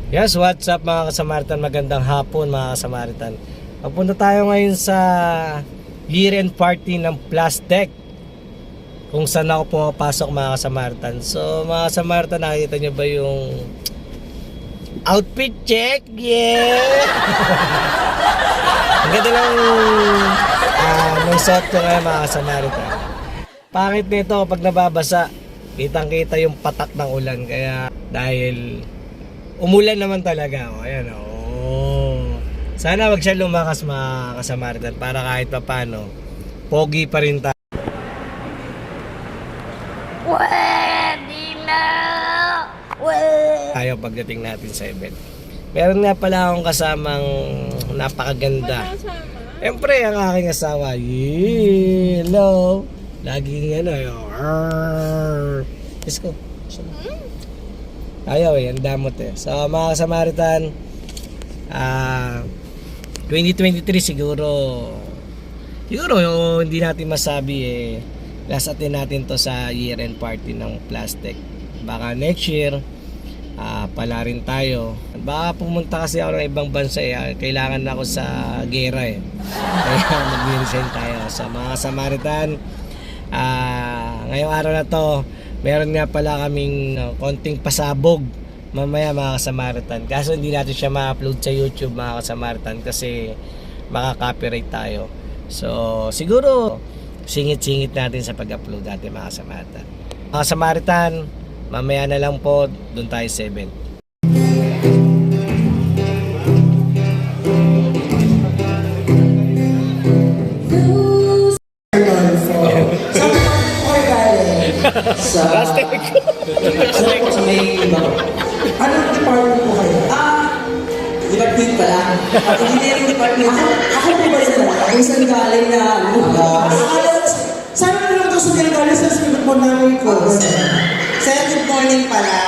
Yes, what's up mga kasamaritan? Magandang hapon mga kasamaritan. Papunta tayo ngayon sa year-end party ng Plastic, kung saan ako pumapasok mga kasamaritan. So mga kasamaritan, nakikita nyo ba yung outfit check? Yeah! Ang ganda lang ng suot ko ngayon mga kasamaritan. Pangit nito pag nababasa, kitang kita yung patak ng ulan. Kaya dahil umulan naman talaga. Ayan, sana wag siya lumakas mga kasamaritan para kahit pa paano pogi pa rin tayo. Pwede na! Tayo pagdating natin sa event. Meron nga pala akong kasamang napakaganda. Siyempre ang aking asawa. Hello. Laging Let's go. Ayaw ang damot So mga kasamaritan, 2023 siguro hindi natin masabi last attend natin to sa year-end party ng Plastic. Baka next year pala rin tayo. Baka pumunta kasi ako ng ibang bansa kailangan na ako sa gera kaya mag-resign tayo. Sa mga kasamaritan, ngayong araw na to, meron nga pala kaming konting pasabog mamaya mga kasamaritan. Kaso hindi natin siya ma-upload sa YouTube mga kasamaritan kasi maka-copyright tayo. So siguro singit-singit natin sa pag-upload natin mga kasamaritan. Mga kasamaritan, mamaya na lang po doon tayo sa event. Sa may ibang. Anong department po kayo? Department pala. Engineering department. Ako po ba yun? Ako isang galing na Sana na lang ito sa ginagawa sa sinunod mo namin ko. Sir, good morning pala.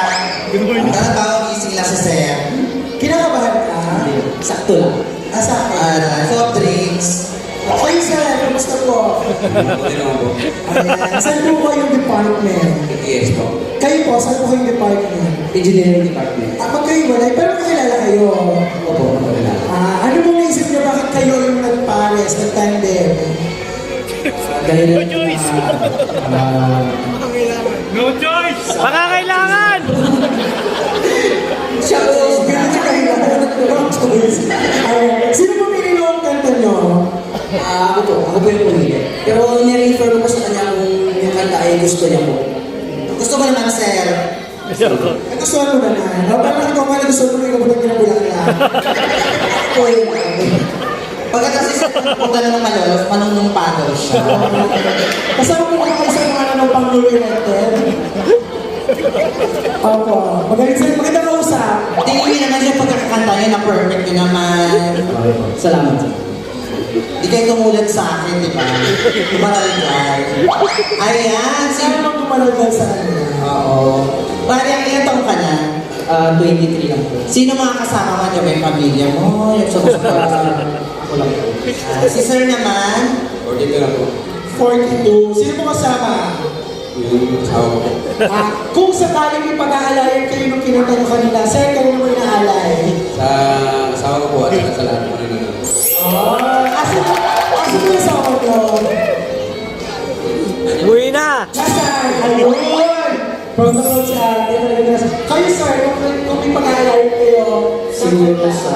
Good morning. Tawag gising lang sa sir. Kinakabahan ka? Sakto lang. Asa ka? Soft drinks. Okay, sir. Kamusta po? Ayan. Saan po kayong department? Yes po. Kayo po, saan po kayong department? Engineering department. Magkaiwalay, pero makilala kayo. Opo, makilala. Ano pong naisip niyo bakit kayo yung nag-Paris, nag-tandem? Dahil No choice! Makakailangan! Siya po, sino po pinili ang kanta niyo? ako po yung pumili. Pero nirefer ko po sa kanya kung yung kanta ay gusto niya po. Gusto ko naman, sir. Nagustuhan mo na na. Parang ikaw nga nagustuhan mo na ikaw mo nang pinabulak-lak. Ako yun. Pagkatapos isa punta na ng Malolos, manunong paddle siya. Kasama mo kayo sa mga ng pang-elected? Opo. Magandang kausap. Tingin niyo naman siya pagkakanta niya na perfect niya naman. Salamat, sir. Di kayo tumulad sa akin, di ba? Tumatalagay. Ayan, Sino nang tumalagay sa kanya? Oo. Pare, ang ilang taong ka na? 23 lang po. Sino mga kasama mo dyan? May pamilya mo? Yung sa ako lang po. Si sir naman? 42 lang po. 42. Sino mo kasama? Yung asawa ko. Kung sakaling ipag-aalayan kayo nung kinanta nyo kanina, sir, kayo mo inaalay? Sa asawa ko po at saka sa lahat mo rin Asan mo yung asawa nyo? Uwi na! Nasaan? Ayun! Protocol si ate. Kayo, sir, kung ipag-aalayan kayo, Siguro sa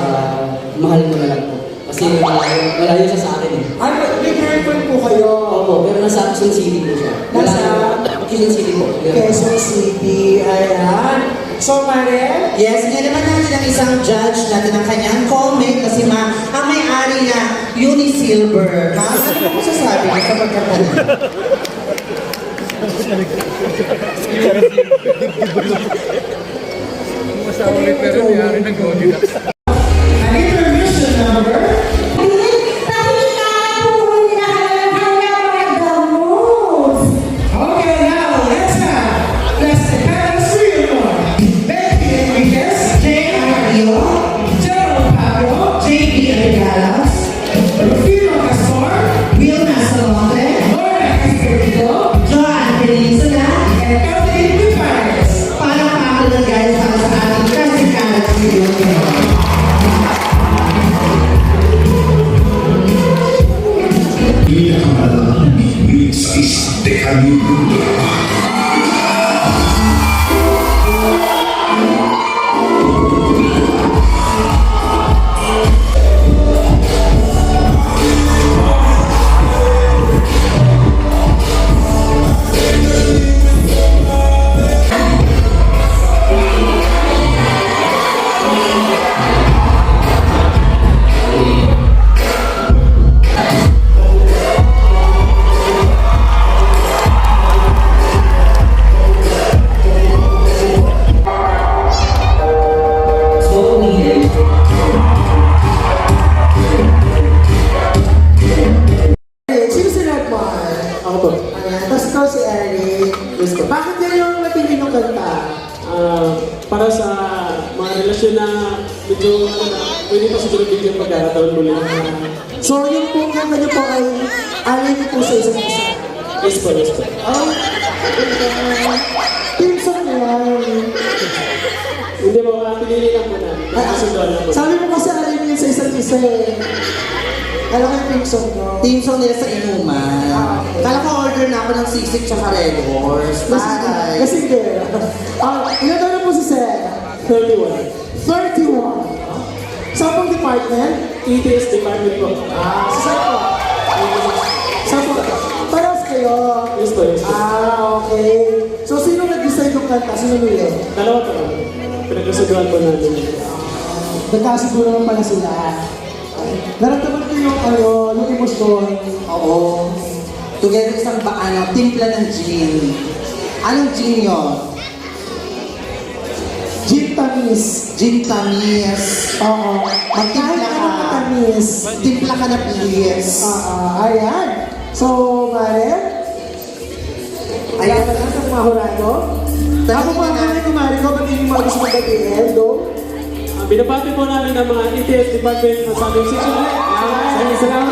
mahal ko na lang po. Kasi malayo siya sa akin ano, may girlfriend po kayo? Opo, pero nasa Quezon City po siya. Quezon City po. Quezon City, ayan. So, Mare? Yes, ngayon naman natin ang isang judge natin ang kanyang comment kasi ang may-ari na Unisilver. Ano mo sasabi mo sa pagkakala? Masawa rin pero nangyari ng Godzilla. Ano yung permission number? Okay, now, let's have Plastic Palace Reunion. Becky Enriquez, Jay Aguilo, Gerald Pablo, J.B. Regalas, Rufino Castor, Will Nasalonte, Laura Esposito, Joanne Peninsula, and Catherine Dupares. Para makakalaga sa ating Plastic Palace Reunion. relasyon na medyo, pwede pa siguro bigyan pagkakataon muli. So, yung po kanya niyo po ay alay niyo po sa isa't isa. Yes po, yes po. Team song na yan. Hindi mo, pinili lang po namin. Sabi mo kasi alay niyo sa isa't isa eh. Alam ko yung team song nyo. Team song nila sa inuman. Kala ko order na ako ng sisig tsaka Red Horse. Bagay. Kasi hindi. Ilan taon na po si Seth? 31. 31? Saan pong department? ETS department po. Saan po? Saan po? Paras kayo? Yes po, yes po. Okay. So, sino nag-decide yung kanta? Sino nila? Dalawa po. Pinagkasaguan po natin. Nagkasiguro naman pala sila. Naramdaman ko yung emosyon. Oo. Together isang timpla ng gin. Anong gin yun? Gin tamis. Gin tamis. Oo. Magtimpla Kahit ka. ano tamis. Timpla ka na please. Ayan. So, Mare? Ayan na lang sa mga hurado. Ako pa ang Mare ko, ba't yung mga gusto mong batiin, do? Binabati po namin ang mga ETS department ng San Francisco. Salamat.